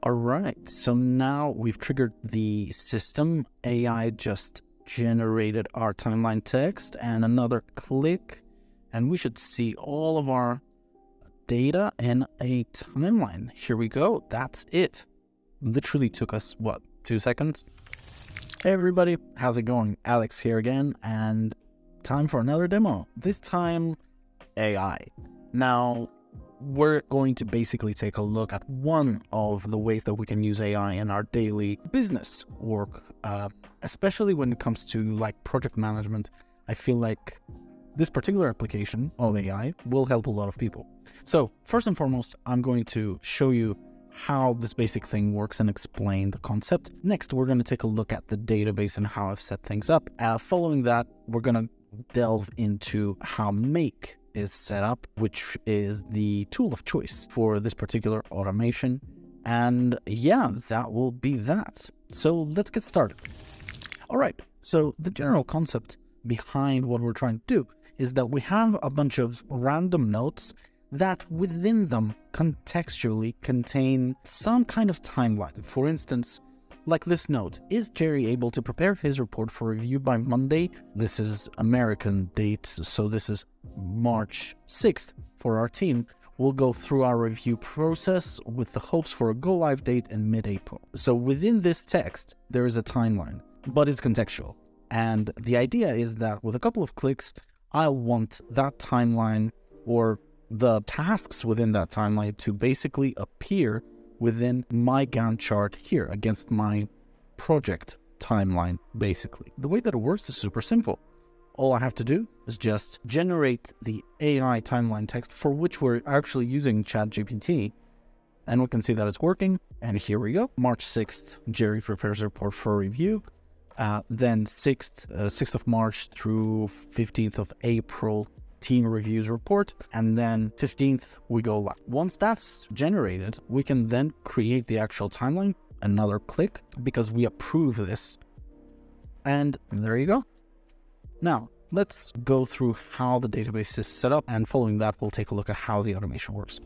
All right, so now we've triggered the system. AI just generated our timeline text and another click, and we should see all of our data in a timeline. Here we go. That's it. Literally took us, what, 2 seconds? Hey everybody, how's it going? Alex here again, and time for another demo. This time, AI. Now, we're going to basically take a look at one of the ways that we can use AI in our daily business work, especially when it comes to like project management. I feel like this particular application of AI will help a lot of people. So first and foremost, I'm going to show you how this basic thing works and explain the concept. Next, we're going to take a look at the database and how I've set things up. Following that, we're going to delve into how Make is set up, which is the tool of choice for this particular automation. And yeah, that will be that. So let's get started. All right, so the general concept behind what we're trying to do is that we have a bunch of random notes that within them contextually contain some kind of timeline. For instance, like this note, is Jerry able to prepare his report for review by Monday? This is American dates, so this is March 6th for our team. We'll go through our review process with the hopes for a go-live date in mid-April. So within this text, there is a timeline, but it's contextual. And the idea is that with a couple of clicks, I want that timeline or the tasks within that timeline to basically appear within my Gantt chart here against my project timeline, basically. The way that it works is super simple. All I have to do is just generate the AI timeline text, for which we're actually using ChatGPT, and we can see that it's working. And here we go. March 6th, Jerry prepares a report for review. Then 6th of March through 15th of April, team reviews report, and then 15th we go live. Once that's generated, we can then create the actual timeline, another click, because we approve this, and there you go. Now let's go through how the database is set up, and following that we'll take a look at how the automation works.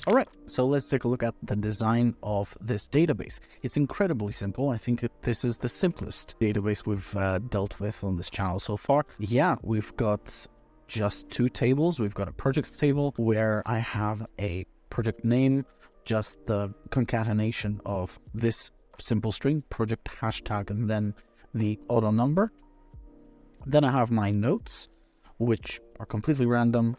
All right, so let's take a look at the design of this database. It's incredibly simple. I think this is the simplest database we've dealt with on this channel so far. Yeah, we've got just 2 tables. We've got a projects table where I have a project name, just the concatenation of this simple string, project hashtag, and then the auto number. Then I have my notes, which are completely random.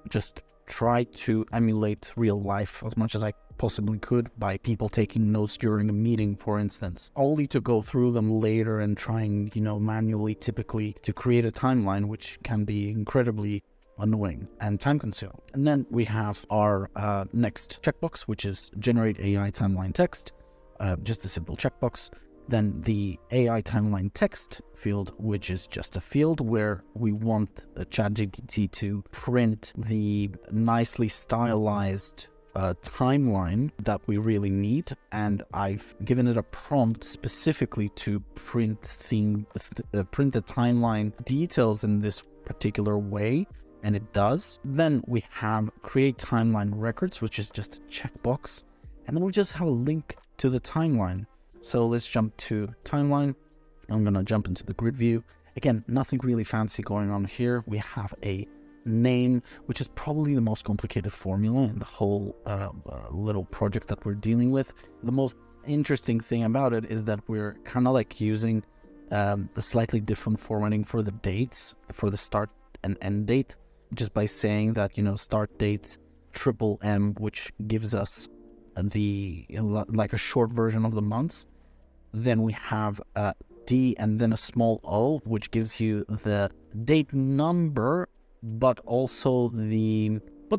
Just try to emulate real life as much as I possibly could by people taking notes during a meeting, for instance, only to go through them later and trying, manually, typically, to create a timeline, which can be incredibly annoying and time consuming. And then we have our next checkbox, which is generate AI timeline text, just a simple checkbox. Then the AI timeline text field, which is just a field where we want ChatGPT to print the nicely stylized timeline that we really need, and I've given it a prompt specifically to print the timeline details in this particular way, and it does. Then we have create timeline records, which is just a checkbox, and then we just have a link to the timeline. So let's jump to timeline. I'm gonna jump into the grid view. Again, nothing really fancy going on here. We have a name, which is probably the most complicated formula in the whole little project that we're dealing with. The most interesting thing about it is that we're kind of like using the slightly different formatting for the dates, for the start and end date, just by saying that, start date M, which gives us like a short version of the month. Then we have a D and then a small o, which gives you the date number, but also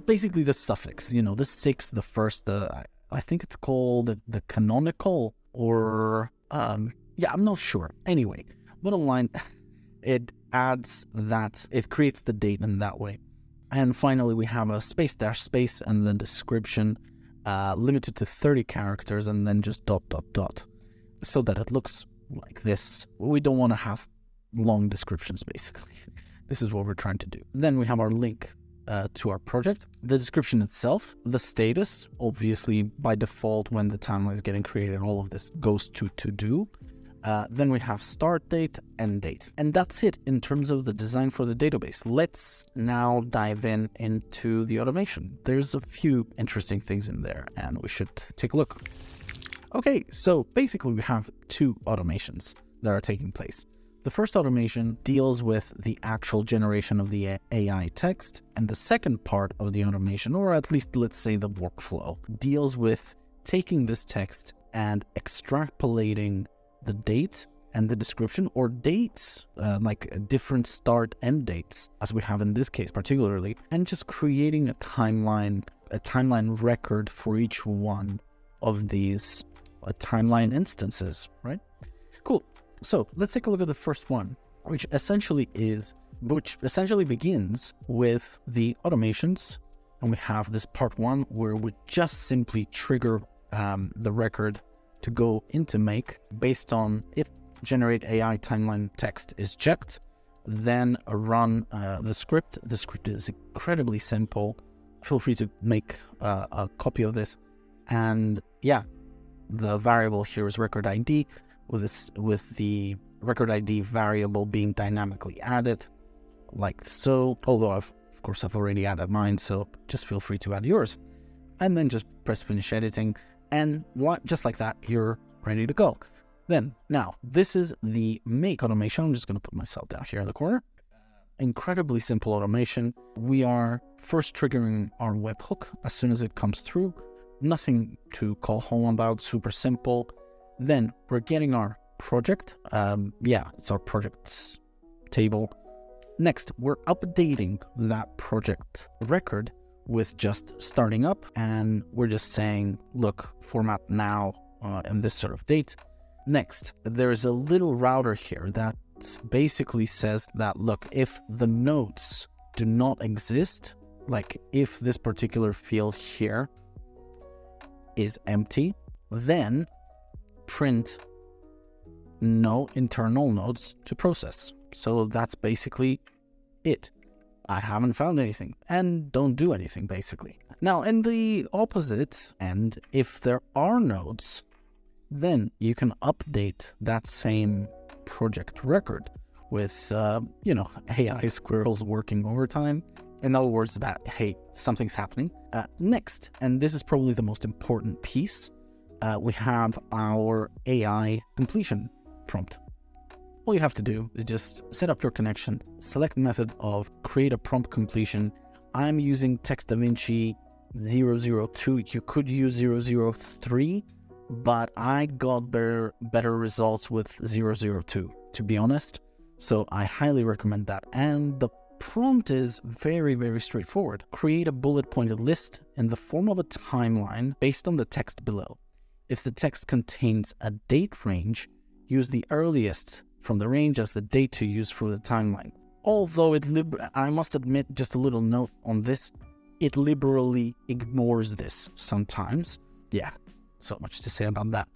basically the suffix, the 6, the first, I think it's called the canonical, or yeah, I'm not sure. Anyway, bottom line, it adds that, it creates the date in that way. And finally, we have a space dash space and then description, limited to 30 characters, and then just ... so that it looks like this. We don't want to have long descriptions, basically. This is what we're trying to do. Then we have our link to our project, the description itself, the status, obviously by default when the timeline is getting created, all of this goes to do. Then we have start date, end date. And that's it in terms of the design for the database. Let's now dive into the automation. There's a few interesting things in there and we should take a look. Okay, so basically we have two automations that are taking place. The first automation deals with the actual generation of the AI text, and the second part of the automation, or at least let's say the workflow, deals with taking this text and extrapolating the date and the description, or dates, like different start end dates, as we have in this case particularly, and just creating a timeline record for each one of these timeline instances, right? Cool. So let's take a look at the first one, which essentially begins with the automations. And we have this part one where we just simply trigger the record to go into make based on if generate AI timeline text is checked, then run the script. The script is incredibly simple. Feel free to make a copy of this. And yeah, the variable here is record ID, with the record ID variable being dynamically added, like so. Although of course I've already added mine, so just feel free to add yours. And then just press finish editing, and just like that, you're ready to go. Then, now, this is the make automation. I'm just going to put myself down here in the corner. Incredibly simple automation. We are first triggering our webhook as soon as it comes through. Nothing to call home about, super simple. Then we're getting our project. It's our projects table. Next, we're updating that project record with just starting up, and we're just saying, look, format now and this sort of date. Next, there's a little router here that basically says that, look, if the nodes do not exist, like if this particular field here is empty, then print no internal nodes to process. So that's basically it. I haven't found anything, and don't do anything basically. Now, in the opposite end, if there are nodes, then you can update that same project record with, AI squirrels working overtime. In other words, that, hey, something's happening. Next, and this is probably the most important piece, we have our AI completion prompt. All you have to do is just set up your connection, select method of create a prompt completion. I'm using Text DaVinci 002. You could use 003, but I got better results with 002, to be honest. So I highly recommend that. And the prompt is very, very straightforward. Create a bullet pointed list in the form of a timeline based on the text below. If the text contains a date range, use the earliest from the range as the date to use for the timeline. Although I must admit, just a little note on this, it liberally ignores this sometimes. Yeah, so much to say about that.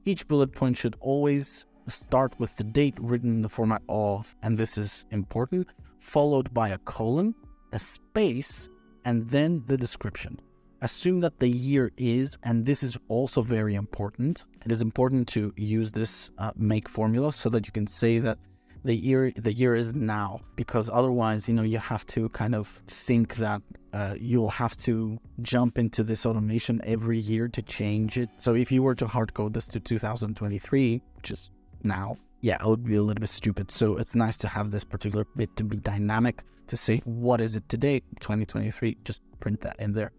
Each bullet point should always start with the date written in the format of, and this is important, followed by a colon, a space, and then the description. Assume that the year is, and this is also very important, it is important to use this make formula so that you can say that the year is now, because otherwise, you have to kind of think that you'll have to jump into this automation every year to change it. So if you were to hard code this to 2023, which is now, yeah, it would be a little bit stupid. So it's nice to have this particular bit to be dynamic, to say, what is it today, 2023, just print that in there.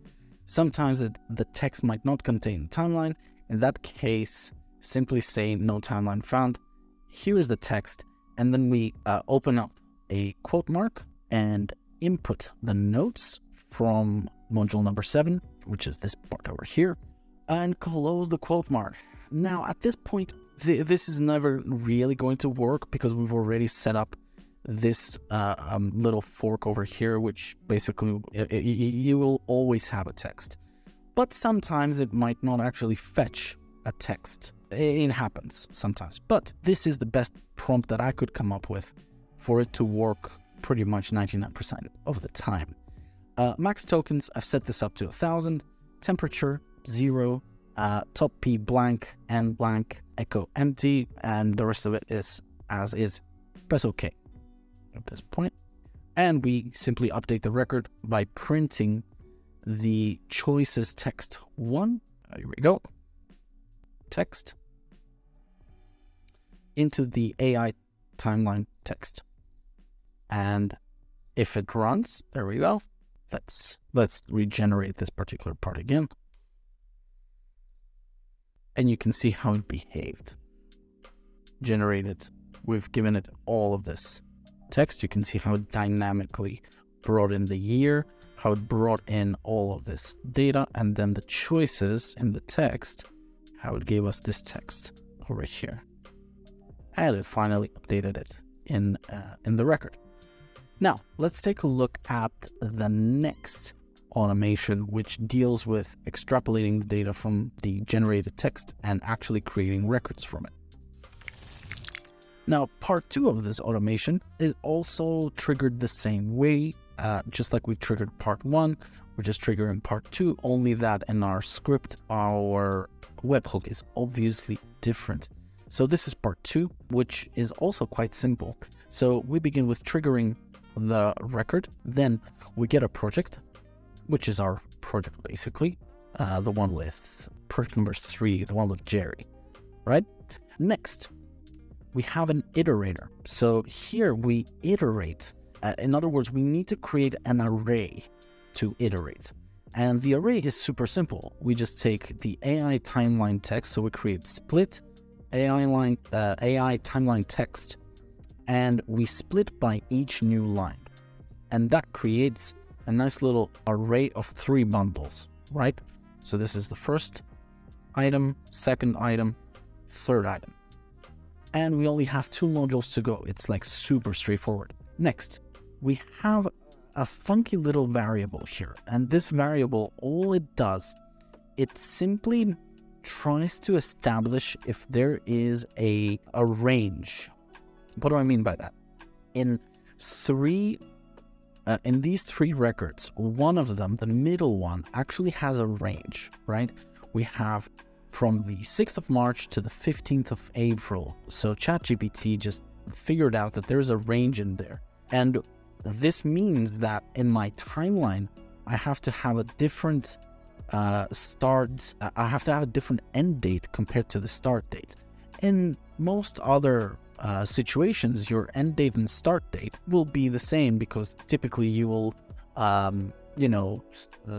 Sometimes the text might not contain a timeline. In that case, simply say no timeline found. Here is the text. And then we open up a quote mark and input the notes from module number 7, which is this part over here, and close the quote mark. Now, at this point, this is never really going to work because we've already set up this little fork over here, which basically you will always have a text. But sometimes it might not actually fetch a text. It happens sometimes. But this is the best prompt that I could come up with for it to work pretty much 99% of the time. Max tokens, I've set this up to 1,000. Temperature, 0. Top P blank, N blank, echo empty, and the rest of it is as is. Press OK at this point. And we simply update the record by printing the choices text 1. Here we go. Text into the AI timeline text. And if it runs, there we go. Let's regenerate this particular part again. And you can see how it behaved. Generated. We've given it all of this text. You can see how it dynamically brought in the year, how it brought in all of this data, and then the choices in the text, how it gave us this text over here. And it finally updated it in the record. Now, let's take a look at the next automation, which deals with extrapolating the data from the generated text and actually creating records from it. Now, part 2 of this automation is also triggered the same way, just like we triggered part 1. We're just triggering part 2, only that in our script, our webhook is obviously different. So this is part 2, which is also quite simple. So we begin with triggering the record, then we get a project, which is our project basically, the one with project number 3, the one with Jerry, right? Next, we have an iterator. So here we iterate. In other words, we need to create an array to iterate. And the array is super simple. We just take the AI timeline text. So we create split AI timeline text, and we split by each new line. And that creates a nice little array of 3 bundles, right? So this is the first item, second item, third item. And we only have 2 modules to go. It's like super straightforward. Next, we have a funky little variable here. And this variable, all it does, it simply tries to establish if there is a range. What do I mean by that? In these 3 records, one of them, the middle one, actually has a range, right? We have from the 6th of March to the 15th of April. So ChatGPT just figured out that there's a range in there. And this means that in my timeline, I have to have a different I have to have a different end date compared to the start date. In most other situations, your end date and start date will be the same, because typically you will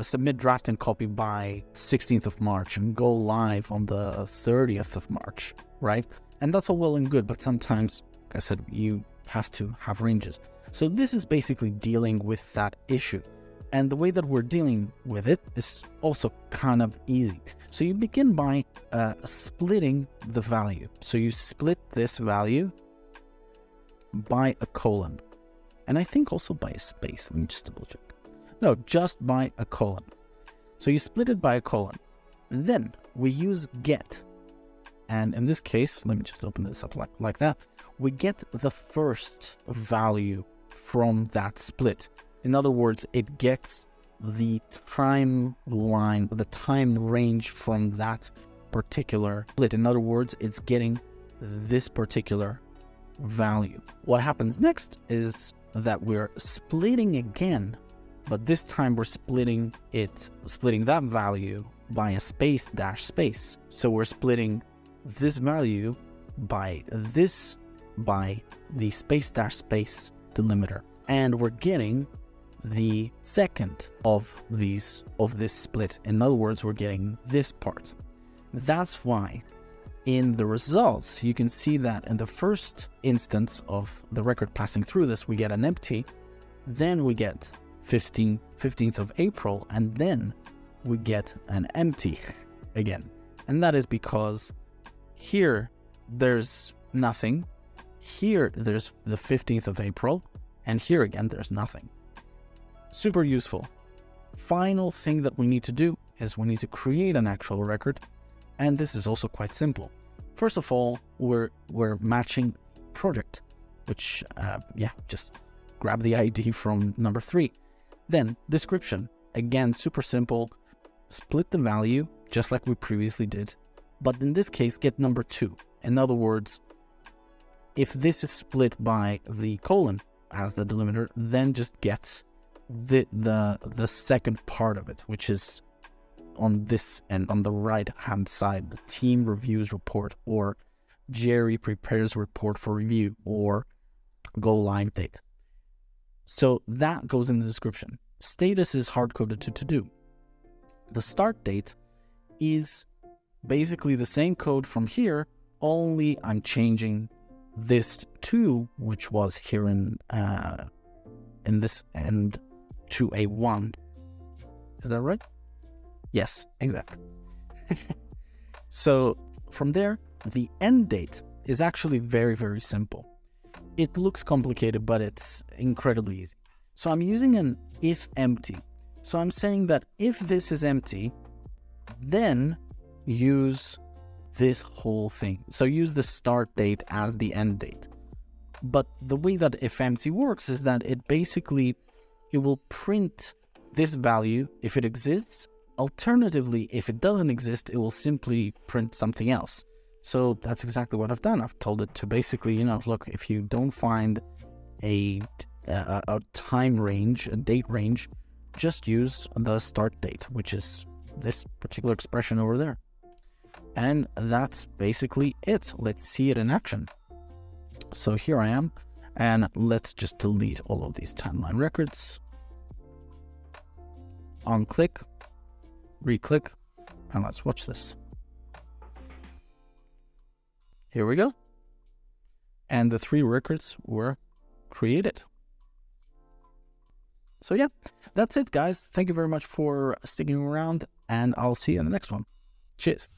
submit draft and copy by 16th of March and go live on the 30th of March, right? And that's all well and good, but sometimes, like I said, you have to have ranges. So this is basically dealing with that issue. And the way that we're dealing with it is also kind of easy. So you begin by splitting the value. So you split this value by a colon. And I think also by a space. Let me just double check. No, just by a colon. So you split it by a colon. Then we use get. And in this case, let me just open this up like that. We get the first value from that split. In other words, it gets the timeline, the time range from that particular split. In other words, it's getting this particular value. What happens next is that we're splitting again, but this time we're splitting that value by a space dash space. So we're splitting this value by the space dash space delimiter, and we're getting the second of this split. In other words, we're getting this part. That's why in the results, you can see that in the first instance of the record passing through this, we get an empty, then we get 15th of April, and then we get an empty again. And that is because here there's nothing, here there's the 15th of April, and here again there's nothing. Super useful. Final thing that we need to do is we need to create an actual record, and this is also quite simple. First of all, we're matching project, which just grab the ID from number 3. Then description, again, super simple. Split the value just like we previously did, but in this case, get number 2. In other words, if this is split by the colon as the delimiter, then just get the second part of it, which is on this end, on the right hand side, the team reviews report, or Jerry prepares report for review, or go live date. So that goes in the description. Status is hard-coded to to-do. The start date is basically the same code from here, only I'm changing this to, which was here in this end, to a 1. Is that right? Yes, exactly. So from there, the end date is actually very, very simple. It looks complicated, but it's incredibly easy. So I'm using an if empty. So I'm saying that if this is empty, then use this whole thing. So use the start date as the end date. But the way that if empty works is that it will print this value if it exists. Alternatively, if it doesn't exist, it will simply print something else. So that's exactly what I've done. I've told it to basically, look, if you don't find a time range, a date range, just use the start date, which is this particular expression over there. And that's basically it. Let's see it in action. So here I am, and let's just delete all of these timeline records. On click, re-click, and let's watch this. Here we go. And the 3 records were created. So yeah, that's it, guys. Thank you very much for sticking around, and I'll see you in the next one. Cheers.